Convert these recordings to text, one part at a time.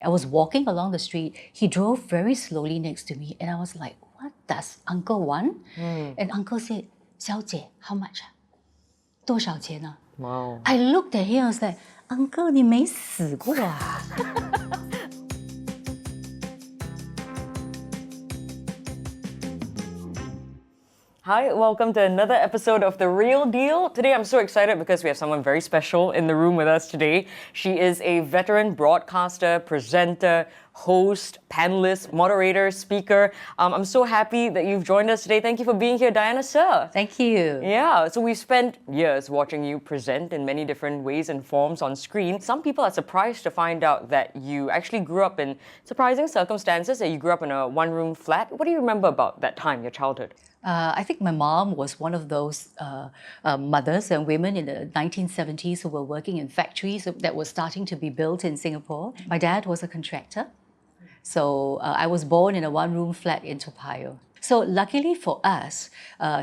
I was walking along the street. He drove very slowly next to me, and I was like, what does uncle want? And uncle said, 小姐, how much? 多少钱啊? Wow. I looked at him, I was like, uncle, 你没死过啊? Hi, welcome to another episode of The Real Deal. Today I'm so excited because we have someone very special in the room with us today. She is a veteran broadcaster, presenter, host, panelist, moderator, speaker. I'm so happy that you've joined us today. Thank you for being here, Diana Sir. Thank you. Yeah, so we've spent years watching you present in many different ways and forms on screen. Some people are surprised to find out that you actually grew up in surprising circumstances, that you grew up in a one-room flat. What do you remember about that time, your childhood? I think my mom was one of those mothers and women in the 1970s who were working in factories that were starting to be built in Singapore. My dad was a contractor. So I was born in a one-room flat in Toa Payoh. So luckily for us,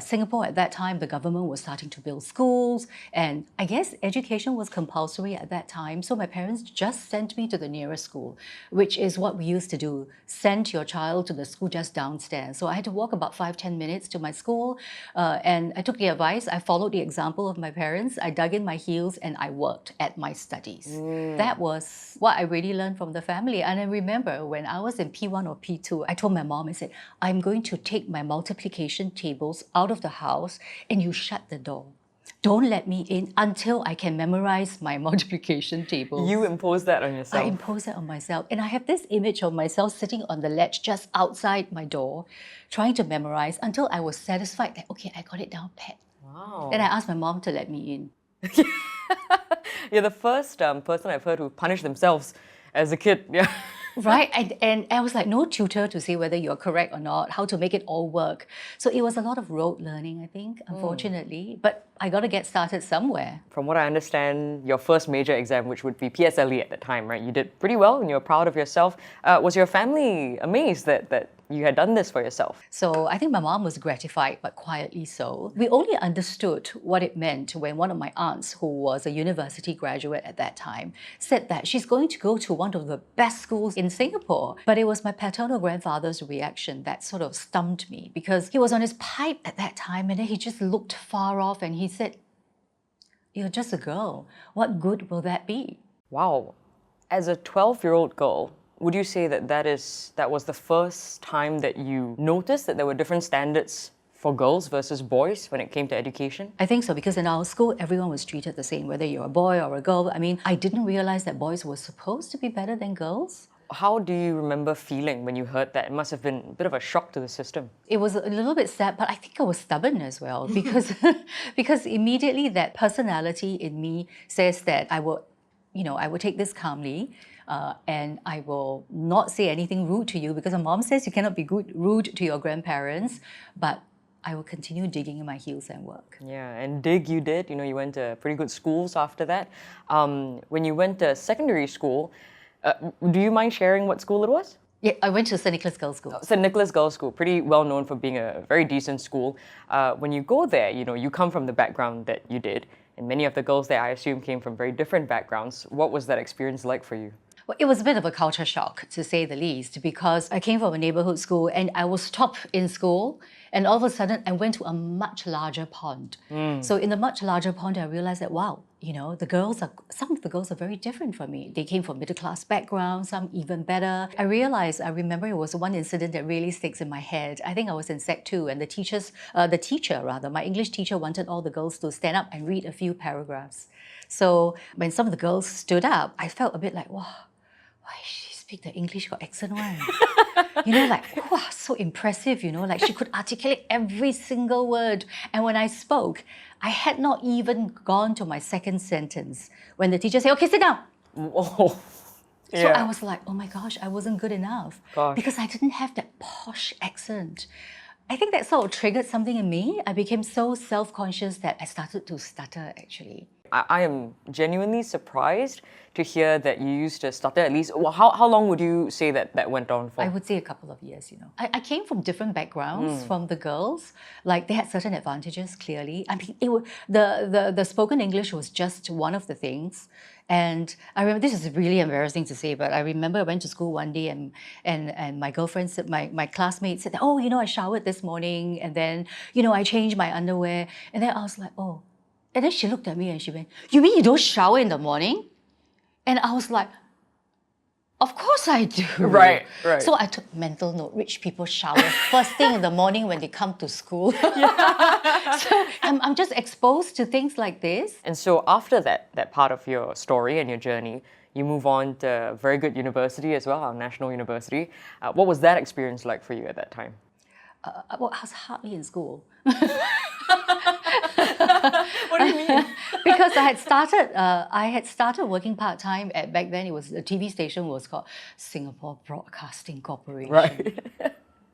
Singapore at that time, the government was starting to build schools, and I guess education was compulsory at that time. So my parents just sent me to the nearest school, which is what we used to do, send your child to the school just downstairs. So I had to walk about 5-10 minutes to my school, and I took the advice, I followed the example of my parents, I dug in my heels and I worked at my studies. That was what I really learned from the family. And I remember when I was in P1 or P2, I told my mom, I said, I'm going to take my multiplication tables out of the house and you shut the door. Don't let me in until I can memorize my multiplication tables. You imposed that on yourself. I imposed that on myself. And I have this image of myself sitting on the ledge just outside my door, trying to memorize until I was satisfied that, okay, I got it down pat. Wow. Then I asked my mom to let me in. You're the first person I've heard who punished themselves as a kid. Yeah. Right, and I was like, no tutor to say whether you're correct or not, how to make it all work. So it was a lot of rote learning, I think, unfortunately. But I got to get started somewhere. From what I understand, your first major exam, which would be PSLE at the time, right? You did pretty well and you were proud of yourself. Was your family amazed that you had done this for yourself? So I think my mom was gratified, but quietly so. We only understood what it meant when one of my aunts, who was a university graduate at that time, said that she's going to go to one of the best schools in Singapore. But it was my paternal grandfather's reaction that sort of stumped me, because he was on his pipe at that time and then he just looked far off and he said, you're just a girl. What good will that be? Wow. As a 12-year-old girl, would you say that was the first time that you noticed that there were different standards for girls versus boys when it came to education? I think so, because in our school, everyone was treated the same, whether you're a boy or a girl. I mean, I didn't realize that boys were supposed to be better than girls. How do you remember feeling when you heard that? It must have been a bit of a shock to the system. It was a little bit sad, but I think I was stubborn as well, because, because immediately that personality in me says that I will take this calmly. And I will not say anything rude to you, because my mom says you cannot be rude to your grandparents, but I will continue digging in my heels and work. Yeah, and dig you did. You went to pretty good schools after that. When you went to secondary school, do you mind sharing what school it was? Yeah, I went to St. Nicholas Girls' School. St. Nicholas Girls' School, pretty well known for being a very decent school. When you go there, you come from the background that you did, and many of the girls there, I assume, came from very different backgrounds. What was that experience like for you? Well, it was a bit of a culture shock, to say the least, because I came from a neighborhood school and I was top in school, and all of a sudden I went to a much larger pond. So in the much larger pond, I realized that, wow, some of the girls are very different from me. They came from middle-class backgrounds, some even better. I remember it was one incident that really sticks in my head. I think I was in Sec 2, and my English teacher wanted all the girls to stand up and read a few paragraphs. So when some of the girls stood up, I felt a bit like, wow, why she speak the English got accent one? Wow, so impressive, like she could articulate every single word. And when I spoke, I had not even gone to my second sentence when the teacher said, okay, sit down. Oh, yeah. So I was like, oh my gosh, I wasn't good enough. Gosh. Because I didn't have that posh accent. I think that sort of triggered something in me. I became so self-conscious that I started to stutter, actually. I am genuinely surprised to hear that you used to stutter at least. Well, how long would you say that went on for? I would say a couple of years, you know. I came from different backgrounds from the girls. Like, they had certain advantages, clearly. I mean, the spoken English was just one of the things. And I remember, this is really embarrassing to say, but I remember I went to school one day and my girlfriend said, my classmate said, oh, you know, I showered this morning and then, you know, I changed my underwear. And then I was like, oh. And then she looked at me and she went, you mean you don't shower in the morning? And I was like, of course I do. Right. So I took mental note, rich people shower first thing in the morning when they come to school. So I'm just exposed to things like this. And so after that part of your story and your journey, you move on to a very good university as well, our national university. What was that experience like for you at that time? Well, I was hardly in school. What do you mean? Because I had started working part-time at, back then it was, the TV station was called Singapore Broadcasting Corporation. Right.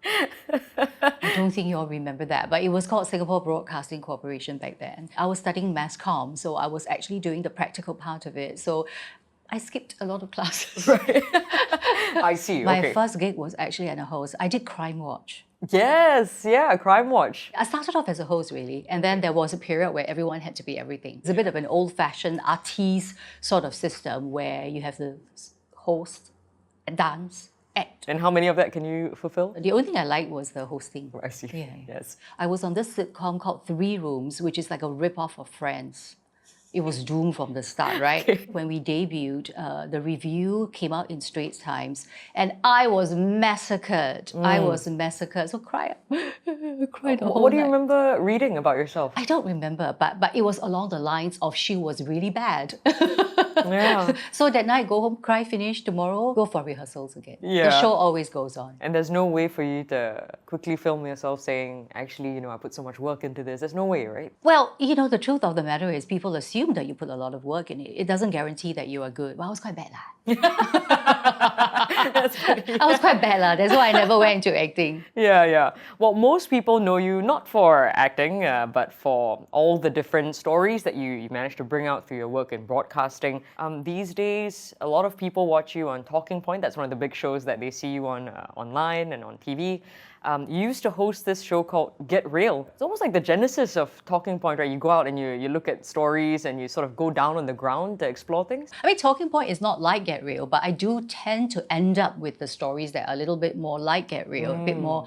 I don't think you all remember that, but it was called Singapore Broadcasting Corporation back then. I was studying mass comm, so I was actually doing the practical part of it. So I skipped a lot of classes. Right. I see. My first gig was actually as a host. I did Crime Watch. Yes, yeah, Crime Watch. I started off as a host, really, and then there was a period where everyone had to be everything. It's a bit of an old-fashioned artiste sort of system where you have to host, dance, act. And how many of that can you fulfill? The only thing I liked was the hosting. I see. Yeah. Yes. I was on this sitcom called 3 Rooms, which is like a rip-off of Friends. It was doomed from the start, right? When we debuted, the review came out in Straits Times, and I was massacred. I was massacred. So cried the whole What do you night. remember reading about yourself? I don't remember, but it was along the lines of she was really bad. Yeah. So that night, go home, cry, finish, tomorrow, go for rehearsals again. Yeah. The show always goes on. And there's no way for you to quickly film yourself saying, actually, I put so much work into this. There's no way, right? Well, the truth of the matter is people assume that you put a lot of work in it. It doesn't guarantee that you are good. Well, I was quite bad. That's funny. I was quite bad. That's why I never went into acting. Yeah. Well, most people know you not for acting, but for all the different stories that you managed to bring out through your work in broadcasting. These days, a lot of people watch you on Talking Point. That's one of the big shows that they see you on online and on TV. You used to host this show called Get Real. It's almost like the genesis of Talking Point, right? You go out and you look at stories and you sort of go down on the ground to explore things. I mean, Talking Point is not like Get Real, but I do tend to end up with the stories that are a little bit more like Get Real, a bit more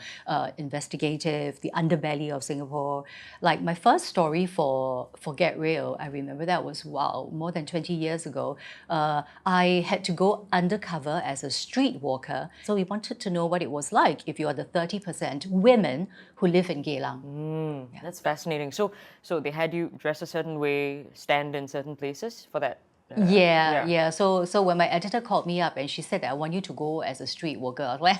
investigative, the underbelly of Singapore. Like my first story for Get Real, I remember that was, wow, more than 20 years ago. I had to go undercover as a streetwalker. So we wanted to know what it was like if you are the 30% women who live in Geylang. That's fascinating. So they had you dress a certain way, stand in certain places for that? Yeah. So when my editor called me up and she said that I want you to go as a street worker, I was like,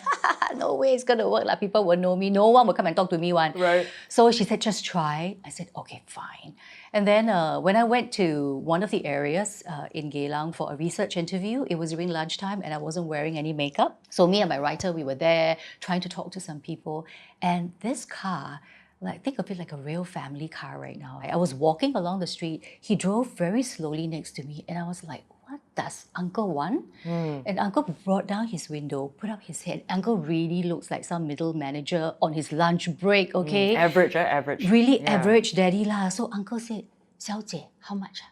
no way it's gonna work. Like, people will know me. No one will come and talk to me one. Right. So she said, just try. I said, okay, fine. And then when I went to one of the areas in Geylang for a research interview, it was during lunchtime and I wasn't wearing any makeup. So me and my writer, we were there trying to talk to some people. And this car, like, think of it like a real family car right now. I was walking along the street. He drove very slowly next to me and I was like, what does Uncle want? And Uncle brought down his window, put up his head. Uncle really looks like some middle manager on his lunch break, okay? Average, average. Really average daddy lah. So Uncle said, 小姐, how much?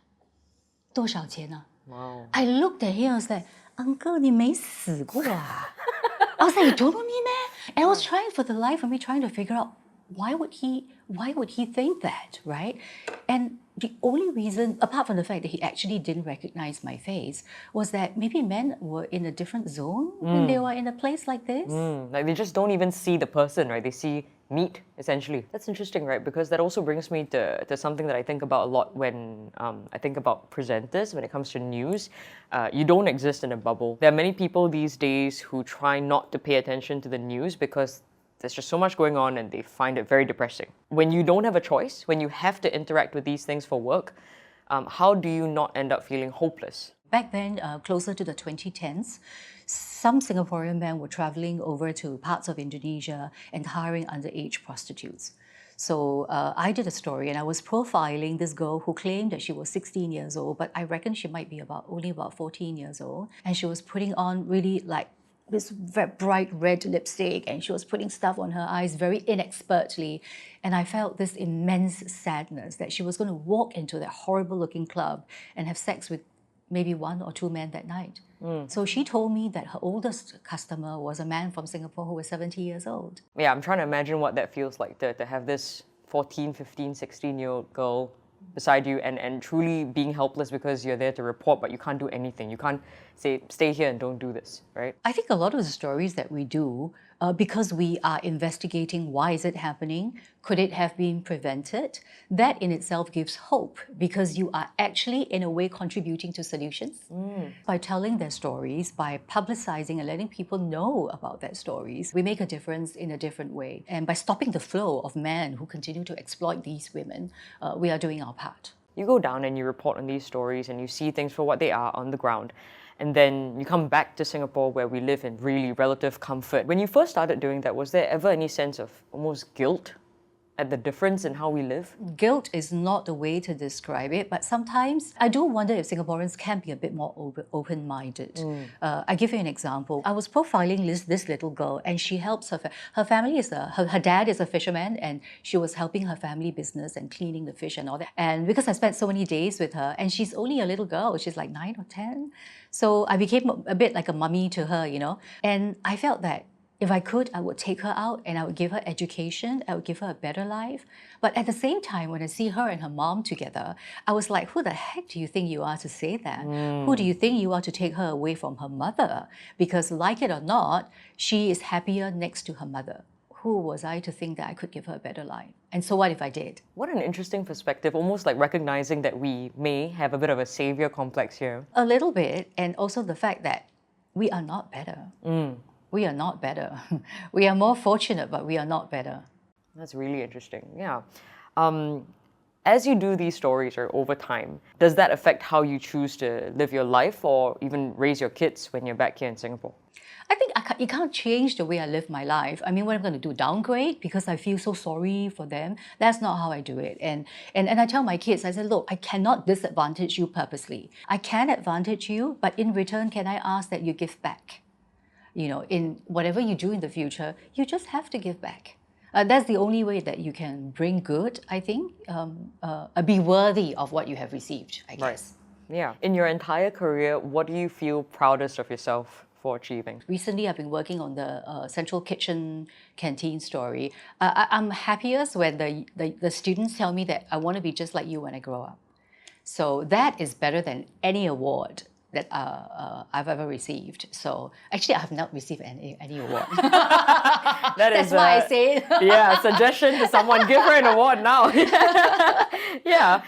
多少钱啊? Wow. I looked at him, I was like, Uncle, 你没死过啊? I was like, you don't know me, man? And I was trying for the life of me, trying to figure out why would he think that, right? And the only reason, apart from the fact that he actually didn't recognize my face, was that maybe men were in a different zone when they were in a place like this. Like they just don't even see the person, right? They see meat, essentially. That's interesting, right? Because that also brings me to something that I think about a lot when I think about presenters, when it comes to news. You don't exist in a bubble. There are many people these days who try not to pay attention to the news because there's just so much going on and they find it very depressing. When you don't have a choice, when you have to interact with these things for work, how do you not end up feeling hopeless? Back then, closer to the 2010s, some Singaporean men were traveling over to parts of Indonesia and hiring underage prostitutes. So I did a story and I was profiling this girl who claimed that she was 16 years old, but I reckon she might be only about 14 years old. And she was putting on really like this very bright red lipstick and she was putting stuff on her eyes very inexpertly. And I felt this immense sadness that she was going to walk into that horrible looking club and have sex with maybe one or two men that night. So she told me that her oldest customer was a man from Singapore who was 70 years old. Yeah, I'm trying to imagine what that feels like to have this 14, 15, 16-year-old girl beside you and truly being helpless because you're there to report, but you can't do anything. You can't say, stay here and don't do this, right? I think a lot of the stories that we do, because we are investigating why is it happening, could it have been prevented, that in itself gives hope because you are actually in a way contributing to solutions. By telling their stories, by publicizing and letting people know about their stories, we make a difference in a different way. And by stopping the flow of men who continue to exploit these women, we are doing our part. You go down and you report on these stories and you see things for what they are on the ground. And then you come back to Singapore where we live in really relative comfort. When you first started doing that, was there ever any sense of almost guilt at the difference in how we live? Guilt is not the way to describe it, but sometimes I do wonder if Singaporeans can be a bit more open-minded. I give you an example. I was profiling this little girl, and she helps her family is her dad is a fisherman, and she was helping her family business and cleaning the fish and all that. And because I spent so many days with her, and she's only a little girl, she's like 9 or 10, so I became a bit like a mummy to her, you know. And I felt that if I could, I would take her out and I would give her education, I would give her a better life. But at the same time, when I see her and her mom together, I was like, who the heck do you think you are to say that? Who do you think you are to take her away from her mother? Because like it or not, she is happier next to her mother. Who was I to think that I could give her a better life? And so what if I did? What an interesting perspective, almost like recognizing that we may have a bit of a savior complex here. A little bit, and also the fact that we are not better. We are not better. We are more fortunate, but we are not better. That's really interesting, yeah. As you do these stories or over time, does that affect how you choose to live your life or even raise your kids when you're back here in Singapore? I think it can't change the way I live my life. I mean, what I'm going to do, downgrade because I feel so sorry for them? That's not how I do it. And I tell my kids, I said, look, I cannot disadvantage you purposely. I can advantage you, but in return, can I ask that you give back? You know, in whatever you do in the future, you just have to give back. That's the only way that you can bring good, I think, be worthy of what you have received, I guess. Right. Yeah. In your entire career, what do you feel proudest of yourself for achieving? Recently, I've been working on the Central Kitchen Canteen story. I'm happiest when the students tell me that I want to be just like you when I grow up. So that is better than any award that I've ever received. So actually, I have not received any award. That's why I say it. Yeah, suggestion to someone, give her an award now. Yeah,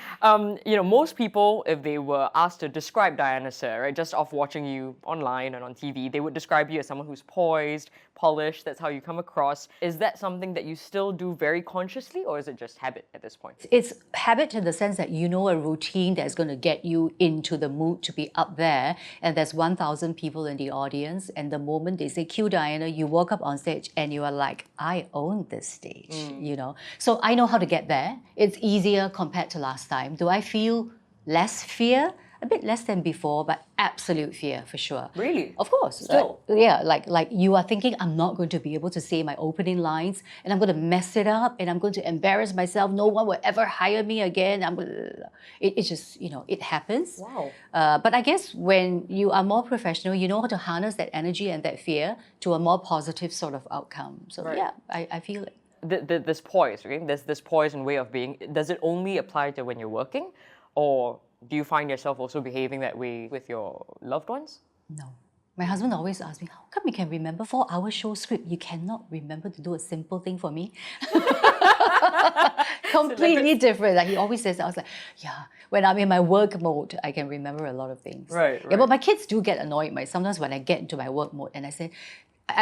you know, most people, if they were asked to describe Diana Sir, right, just off watching you online and on TV, they would describe you as someone who's poised, polished. That's how you come across. Is that something that you still do very consciously, or is it just habit at this point? It's habit in the sense that you know a routine that's going to get you into the mood to be up there, and there's 1,000 people in the audience, and the moment they say cue Diana, you walk up on stage and you are like, I own this stage, you know. So I know how to get there. It's easier compared to last time. Do I feel less fear? A bit less than before, but absolute fear for sure. Really? Of course. Still? Yeah, like you are thinking, I'm not going to be able to say my opening lines, and I'm going to mess it up, and I'm going to embarrass myself. No one will ever hire me again. It's just, you know, it happens. Wow. But I guess when you are more professional, you know how to harness that energy and that fear to a more positive sort of outcome. So Right. yeah, I feel it. This poise, okay? This poise and way of being, does it only apply to when you're working? Or do you find yourself also behaving that way with your loved ones? No. My husband always asks me, how come you can remember 4-hour show script? You cannot remember to do a simple thing for me? Completely different. Like he always says, I was like, yeah, when I'm in my work mode, I can remember a lot of things. Right. Yeah, but my kids do get annoyed. Sometimes when I get into my work mode and I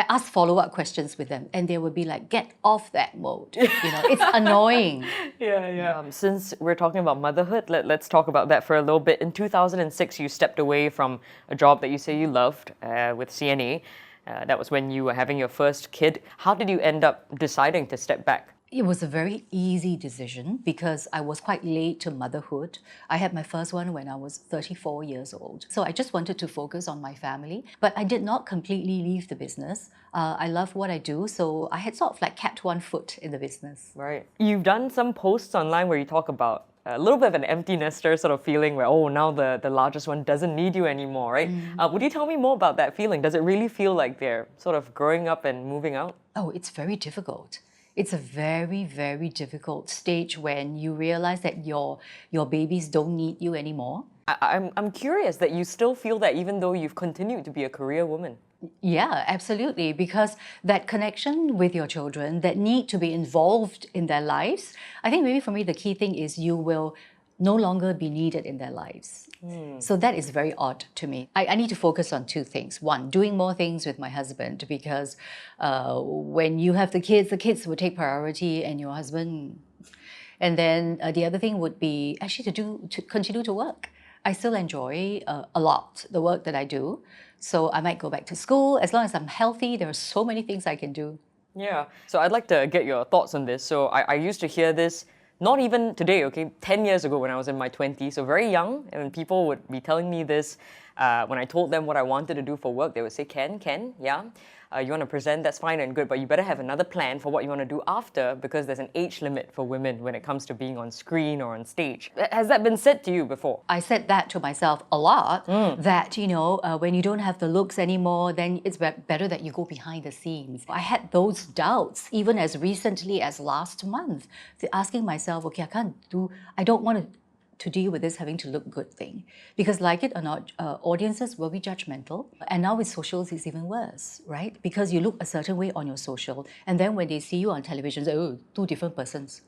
ask follow-up questions with them and they will be like, get off that mode. You know, it's annoying. Yeah. Since we're talking about motherhood, let's talk about that for a little bit. In 2006, you stepped away from a job that you say you loved with CNA. That was when you were having your first kid. How did you end up deciding to step back? It was a very easy decision because I was quite late to motherhood. I had my first one when I was 34 years old. So I just wanted to focus on my family, but I did not completely leave the business. I love what I do, so I had sort of like kept one foot in the business. Right. You've done some posts online where you talk about a little bit of an empty nester sort of feeling where, oh, now the largest one doesn't need you anymore, right? Would you tell me more about that feeling? Does it really feel like they're sort of growing up and moving out? Oh, it's very difficult. It's a very, very difficult stage when you realize that your babies don't need you anymore. I'm curious that you still feel that even though you've continued to be a career woman. Yeah, absolutely. Because that connection with your children, that need to be involved in their lives, I think maybe for me the key thing is you will no longer be needed in their lives. So that is very odd to me. I need to focus on two things. One, doing more things with my husband because when you have the kids will take priority and your husband. And then the other thing would be actually to continue to work. I still enjoy a lot the work that I do. So I might go back to school. As long as I'm healthy, there are so many things I can do. Yeah. So I'd like to get your thoughts on this. So I used to hear this not even today, okay, 10 years ago when I was in my 20s, so very young, and people would be telling me this when I told them what I wanted to do for work. They would say, Ken, yeah, you want to present, that's fine and good, but you better have another plan for what you want to do after because there's an age limit for women when it comes to being on screen or on stage. Has that been said to you before? I said that to myself a lot, that, when you don't have the looks anymore, then it's better that you go behind the scenes. I had those doubts even as recently as last month, asking myself, okay, I don't want to deal with this having to look good thing. Because like it or not, audiences will be judgmental. And now with socials, it's even worse, right? Because you look a certain way on your social, and then when they see you on television, they say, oh, two different persons.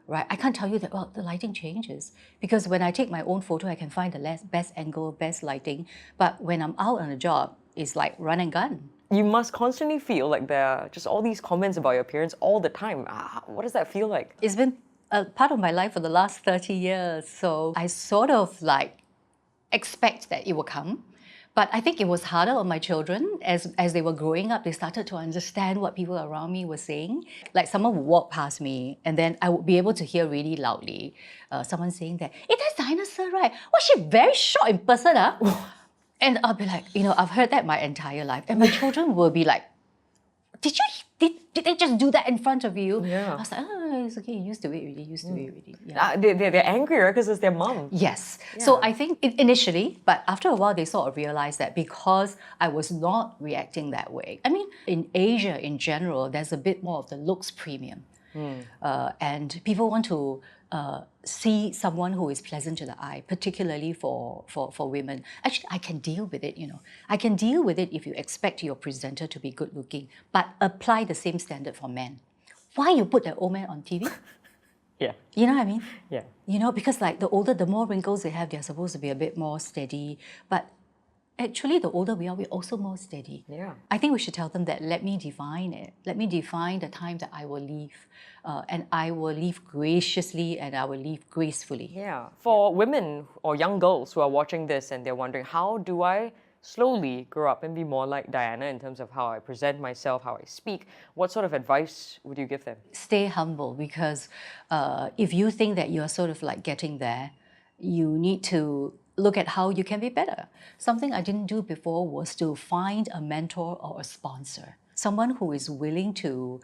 Right? I can't tell you that, well, the lighting changes. Because when I take my own photo, I can find the best angle, best lighting. But when I'm out on a job, it's like run and gun. You must constantly feel like there are just all these comments about your appearance all the time. What does that feel like? It's been a part of my life for the last 30 years. So I sort of like expect that it will come. But I think it was harder on my children as they were growing up. They started to understand what people around me were saying. Like someone would walk past me and then I would be able to hear really loudly someone saying that, hey, that's Dinosaur, right? Was she very short in person? And I'll be like, I've heard that my entire life. And my children will be like, did they just do that in front of you? Yeah. I was like, it's okay, used to it already. Yeah. They're angrier because it's their mom. Yes. Yeah. So I think initially, but after a while, they sort of realized that because I was not reacting that way. I mean, in Asia in general, there's a bit more of the looks premium. And people want to see someone who is pleasant to the eye, particularly for women. Actually, I can deal with it, I can deal with it if you expect your presenter to be good looking, but apply the same standard for men. Why you put that old man on TV? Yeah. You know what I mean? Yeah. Because like the more wrinkles they have, they're supposed to be a bit more steady. But actually, the older we are, we're also more steady. Yeah. I think we should tell them that, let me define it. Let me define the time that I will leave. And I will leave graciously and I will leave gracefully. Yeah. For women or young girls who are watching this and they're wondering, how do I slowly grow up and be more like Diana in terms of how I present myself, how I speak, what sort of advice would you give them? Stay humble, because if you think that you're sort of like getting there, you need to look at how you can be better. Something I didn't do before was to find a mentor or a sponsor. Someone who is willing to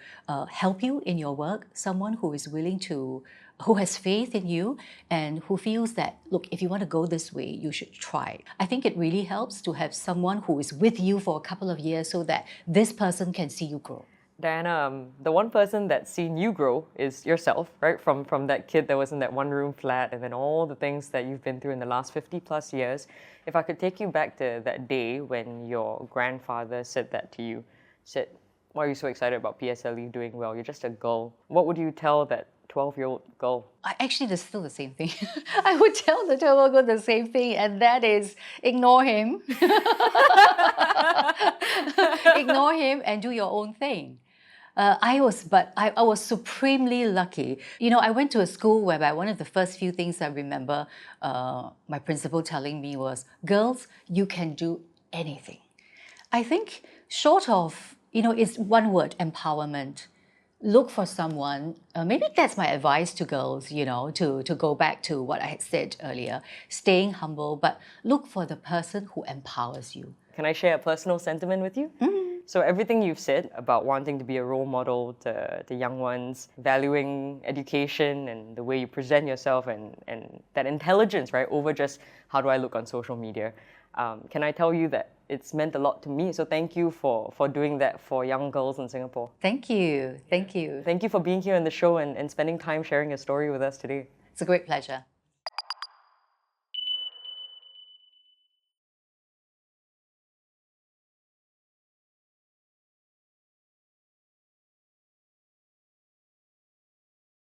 help you in your work, someone who is willing to, who has faith in you and who feels that, look, if you want to go this way, you should try. I think it really helps to have someone who is with you for a couple of years so that this person can see you grow. Diana, the one person that's seen you grow is yourself, right? From that kid that was in that one-room flat and then all the things that you've been through in the last 50 plus years. If I could take you back to that day when your grandfather said that to you, said, why are you so excited about PSLE doing well? You're just a girl. What would you tell that 12-year-old girl? Actually, that's still the same thing. I would tell the 12-year-old girl the same thing, and that is ignore him. Ignore him and do your own thing. I was supremely lucky. I went to a school whereby one of the first few things I remember my principal telling me was, girls, you can do anything. I think short of, it's one word, empowerment. look for someone, maybe that's my advice to girls, to go back to what I had said earlier, staying humble, but look for the person who empowers you. Can I share a personal sentiment with you? So everything you've said about wanting to be a role model to the young ones, valuing education and the way you present yourself and that intelligence, right, over just how do I look on social media, can I tell you that it's meant a lot to me. So thank you for doing that for young girls in Singapore. Thank you. Thank you. Thank you for being here on the show and spending time sharing your story with us today. It's a great pleasure.